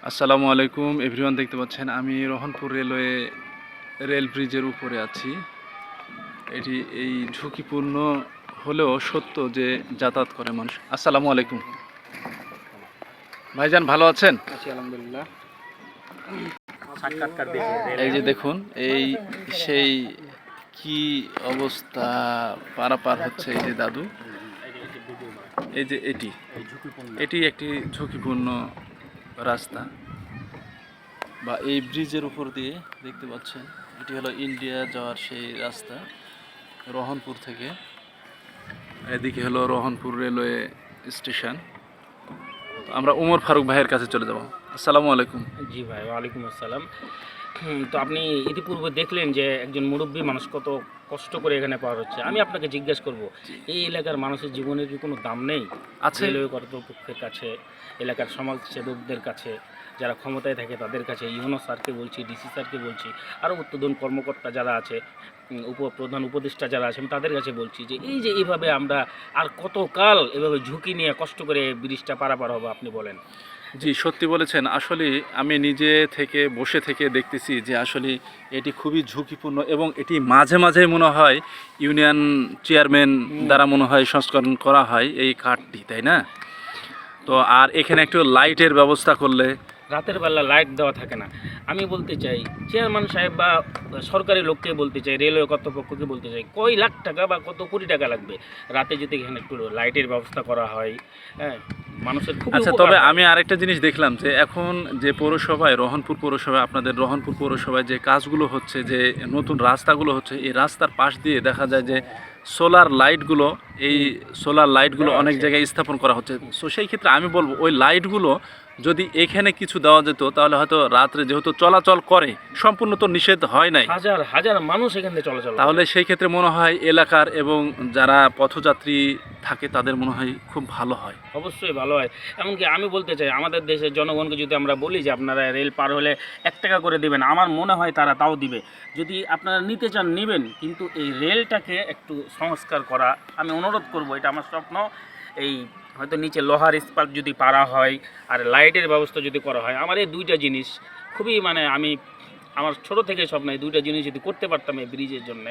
আসসালামু আলাইকুম এভরিওয়ান, দেখতে পাচ্ছেন আমি রহনপুর রেল ব্রিজের উপরে আছি। এটি এই ঝুঁকিপূর্ণ হলেও সত্য যে যাতায়াত করে মানুষ। আসসালামু আলাইকুম ভাইজান, ভালো আছেন? আছি আলহামদুলিল্লাহ। এই যে দেখুন, এই সেই কি অবস্থা, পারাপার হচ্ছে এই যে দাদু, এই যে এটি এটি একটি ঝুঁকিপূর্ণ রাস্তা বা এই ব্রিজের উপর দিয়ে দেখতে পাচ্ছেন, এটি হলো ইন্ডিয়া যাওয়ার সেই রাস্তা রহনপুর থেকে। এদিকে হলো রহনপুর রেলওয়ে স্টেশন। আমরা উমর ফারুক ভাইয়ের কাছে চলে যাব। আসসালামু আলাইকুম। জি ভাই, ওয়ালাইকুম আসসালাম। তো আপনি ইতিপূর্বে দেখলেন যে একজন মুরব্বী মানুষ কত কষ্ট করে এখানে পার হচ্ছে। আমি আপনাকে জিজ্ঞেস করব, এই এলাকার মানুষের জীবনের কি কোনো দাম নেই? আছে। রেলওয়ে কর্তৃপক্ষের কাছে, এলাকার সমাজসেবকদের কাছে, যারা ক্ষমতায় থাকে তাদের কাছে, ইউনো স্যারকে বলছি, ডিসি স্যারকে বলছি, আরও উর্ধ্বতন কর্মকর্তা যারা আছে, প্রধান উপদেষ্টা যারা আছে, আমি তাদের কাছে বলছি যে এই যে এইভাবে আমরা আর কতকাল এভাবে ঝুঁকি নিয়ে কষ্ট করে ব্রিজটা পারাপার হবো, আপনি বলেন। জি, সত্যি বলেছেন। আসলে আমি নিজে থেকে বসে থেকে দেখতেছি যে আসলে এটি খুবই ঝুঁকিপূর্ণ এবং এটি মাঝে মাঝে মনে হয় ইউনিয়ন চেয়ারম্যান দ্বারা মনে হয় সংস্করণ করা হয় এই কার্ডটি, তাই না? তো আর এখানে একটু লাইটের ব্যবস্থা করলে। রাতের বেলা লাইট দেওয়া থাকে না। আমি বলতে চাই চেয়ারম্যান সাহেব বা সরকারি লোককে বলতে চাই, রেলওয়ে কর্তৃপক্ষকে বলতে চাই, কয় লাখ টাকা বা কত কোটি টাকা লাগবে রাতে যদি এখানে একটু লাইটের ব্যবস্থা করা হয়। হ্যাঁ, মানুষের খুব আচ্ছা, তবে আমি আরেকটা জিনিস দেখলাম যে এখন যে পৌরসভায়, রহনপুর পৌরসভায়, আপনাদের রহনপুর পৌরসভায় যে কাজগুলো হচ্ছে, যে নতুন রাস্তাগুলো হচ্ছে, এই রাস্তার পাশ দিয়ে দেখা যায় যে সোলার লাইটগুলো, এই সোলার লাইটগুলো অনেক জায়গায় স্থাপন করা হচ্ছে। সো সেই ক্ষেত্রে আমি বলবো ওই লাইটগুলো যদি এখানে কিছু দেওয়া যেত তাহলে হয়তো রাত্রে যেহেতু চলাচল করে, সম্পূর্ণ তো নিষেধ হয় নাই, হাজার হাজার মানুষ এখান থেকে চলাচল করে। তাহলে সেই ক্ষেত্রে মনে হয় এলাকার এবং যারা পথযাত্রী থাকে তাদের মনে হয় খুব ভালো হয়। অবশ্যই ভালো হয়। এমনকি আমি বলতে চাই আমাদের দেশের জনগণকে যদি আমরা বলি যে আপনারা রেল পার হলে 1 টাকা করে দেবেন, আমার মনে হয় তারা তাও দিবে। যদি আপনারা নিতে চান নেবেন, কিন্তু এই রেলটাকে একটু সংস্কার করা আমি অনুরোধ করব, এটা আমার স্বপ্ন। এই হয়তো নিচে লোহার ইস্পাত যদি পারা হয় আর লাইটের ব্যবস্থা যদি করা হয়, আমার এই দুইটা জিনিস খুবই আমার ছোট থেকে স্বপ্ন, এই দুইটা জিনিস যদি করতে পারতাম এই ব্রিজের জন্য,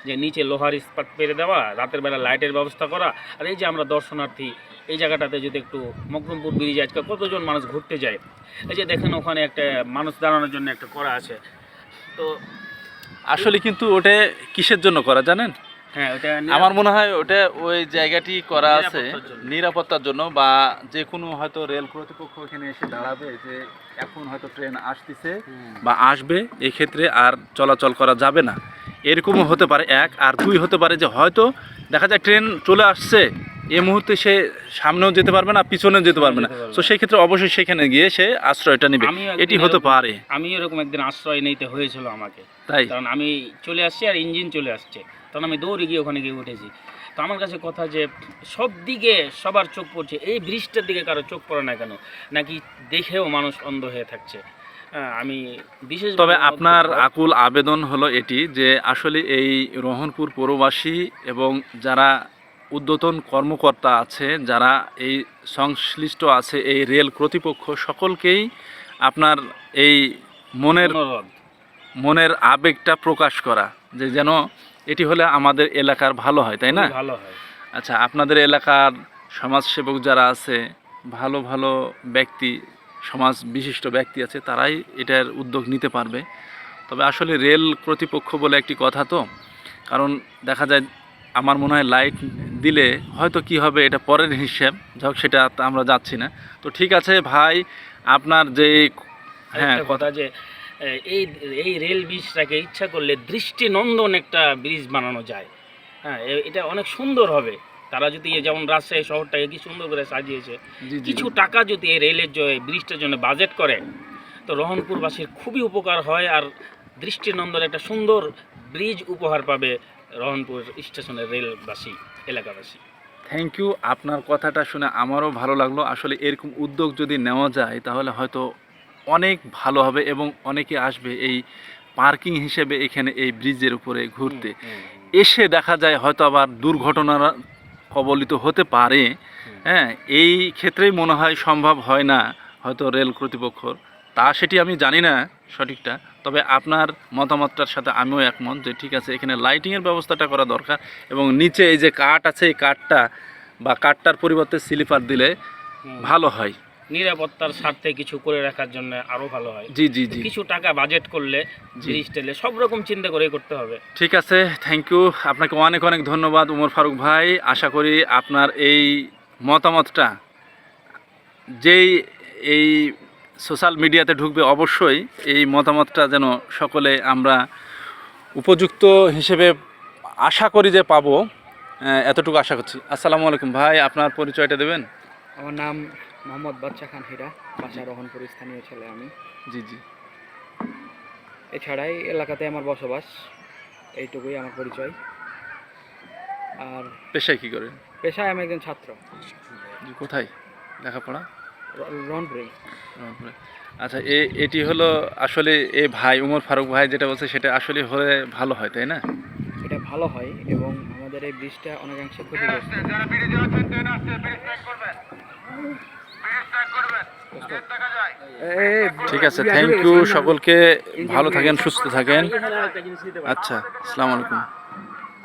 যে নিচে লোহার ইস্পাত পেরে দেওয়া, রাতের বেলা লাইটের ব্যবস্থা করা, আর এই যে আমরা দর্শনার্থী এই জায়গাটাতে যদি একটু মকরমপুর ব্রিজে আজকাল কতজন মানুষ ঘুরতে যায়, এই যে দেখেন ওখানে একটা মানুষ দাঁড়ানোর জন্য একটা করা আছে। তো আসলে কিন্তু ওটা কিসের জন্য করা জানেন? হ্যাঁ, ওটা আমার মনে হয় ওটা ওই জায়গাটি করা আছে নিরাপত্তার জন্য। নিরাপত্তার জন্য, বা যে কোনো হয়তো রেল কর্তৃপক্ষ এখানে এসে দাঁড়াবে যে এখন হয়তো ট্রেন আসতেছে বা আসবে, এক্ষেত্রে আর চলাচল করা যাবে না, এরকমও হতে পারে। এক আর দুই হতে পারে যে হয়তো দেখা যায় ট্রেন চলে আসছে, এই মুহূর্তে সে সামনেও যেতে পারবে না, পিছনেও যেতে পারবে না। তো সেই ক্ষেত্রে অবশ্যই সেখানে গিয়ে সে আশ্রয়টা নেবে, এটি হতে পারে। আমি এরকম একদিন আশ্রয় নিতে হয়েছিল আমাকে, তাই কারণ আমি চলে আসছি আর ইঞ্জিন চলে আসছে, তখন আমি দৌড়ে গিয়ে ওখানে গিয়ে উঠেছি। তো আমার কাছে কথা যে সব দিকে সবার চোখ পড়ছে, এই ব্রিজটার দিকে কারো চোখ পড়ে না কেন, নাকি দেখেও মানুষ অন্ধ হয়ে থাকছে? আমি বিশেষ তবে আপনার আকুল আবেদন হলো এটি যে আসলে এই রহনপুর পৌরবাসী এবং যারা ঊর্ধ্বতন কর্মকর্তা আছে, যারা এই সংশ্লিষ্ট আছে, এই রেল কর্তৃপক্ষ, সকলকেই আপনার এই অনুরোধ মনের আবেগটা প্রকাশ করা, যে যেন এটি হলে আমাদের এলাকার ভালো হয়, তাই না? ভালো হয়। আচ্ছা, আপনাদের এলাকার সমাজসেবক যারা আছে, ভালো ভালো ব্যক্তি, সমাজ বিশিষ্ট ব্যক্তি আছে, তারাই এটার উদ্যোগ নিতে পারবে। তবে আসলে রেল কর্তৃপক্ষ বলে একটি কথা, তো কারণ দেখা যায় আমার মনে হয় লাইট দিলে হয়তো কি হবে এটা পরের হিসাব, যাই হোক সেটা আমরা যাচ্ছি না। তো ঠিক আছে ভাই, আপনার যে হ্যাঁ কথা যে এই এই রেল ব্রিজটাকে ইচ্ছা করলে দৃষ্টিনন্দন একটা ব্রিজ বানানো যায়। হ্যাঁ, এটা অনেক সুন্দর হবে। তারা যদি যেমন রাজশাহী শহরটাকে কি সুন্দর করে সাজিয়েছে, কিছু টাকা যদি এই রেলের ব্রিজটার জন্য বাজেট করে, তো রহনপুরবাসীর খুবই উপকার হয়, আর দৃষ্টিনন্দন একটা সুন্দর ব্রিজ উপহার পাবে রহনপুর স্টেশনের রেলবাসী, এলাকাবাসী। Thank you. আপনার কথাটা শুনে আমারও ভালো লাগলো। আসলে এরকম উদ্যোগ যদি নেওয়া যায় তাহলে হয়তো অনেক ভালো হবে এবং অনেকে আসবে এই পার্কিং হিসেবে এখানে এই ব্রিজের উপরে ঘুরতে। এসে দেখা যায় হয়তো আবার দুর্ঘটনার কবলিত হতে পারে। হ্যাঁ, এই ক্ষেত্রেই মনে হয় সম্ভব হয় না হয়তো রেল কর্তৃপক্ষর তা সেটি আমি জানি না সঠিকটা, তবে আপনার মতামতটার সাথে আমিও একমত যে ঠিক আছে, এখানে লাইটিংয়ের ব্যবস্থাটা করা দরকার এবং নিচে এই যে কাঠ আছে এই কাঠটা বা কাঠটার পরিবর্তে স্লিপার দিলে ভালো হয়। নিরাপত্তার স্বার্থে কিছু করে রাখার জন্য আরো ভালো হয়। জি জি জি, কিছু টাকা বাজেট করলে ব্রিজ টেলে সব রকম চিন্তা করে করতে হবে। ঠিক আছে, থ্যাংক ইউ, আপনাকে অনেক অনেক ধন্যবাদ উমর ফারুক ভাই। আশা করি আপনার এই মতামতটা যেই এই সোশ্যাল মিডিয়াতে ঢুকবে অবশ্যই এই মতামতটা যেন সকলে আমরা উপযুক্ত হিসেবে আশা করি যে পাবো, এতটুকু আশা করছি। আসসালামু আলাইকুম ভাই, আপনার পরিচয়টা দেবেন? আমার নাম মোহাম্মদ বাদশা খান হীরা, বাসা রহনপুর স্থানীয় ছেলে আমি। জি জি, এছাড়াই এলাকাতে আমার বসবাস, এইটুকুই আমার পরিচয়। আর পেশায় কী করেন? পেশায় আমি একজন ছাত্র, জি, কোথায় লেখাপড়া? রহনপুরেই। রংপুরে। আচ্ছা, এটি হলো আসলে এ ভাই উমর ফারুক ভাই যেটা বলছে সেটা আসলে হলে ভালো হয়, তাই না? এটা ভালো হয় এবং আমাদের এই ব্রিজটা অনেকাংশে ক্ষতিগ্রস্ত। ঠিক আছে, থ্যাংক ইউ সকলকে, ভালো থাকেন, সুস্থ থাকেন। আচ্ছা, আসসালামু আলাইকুম।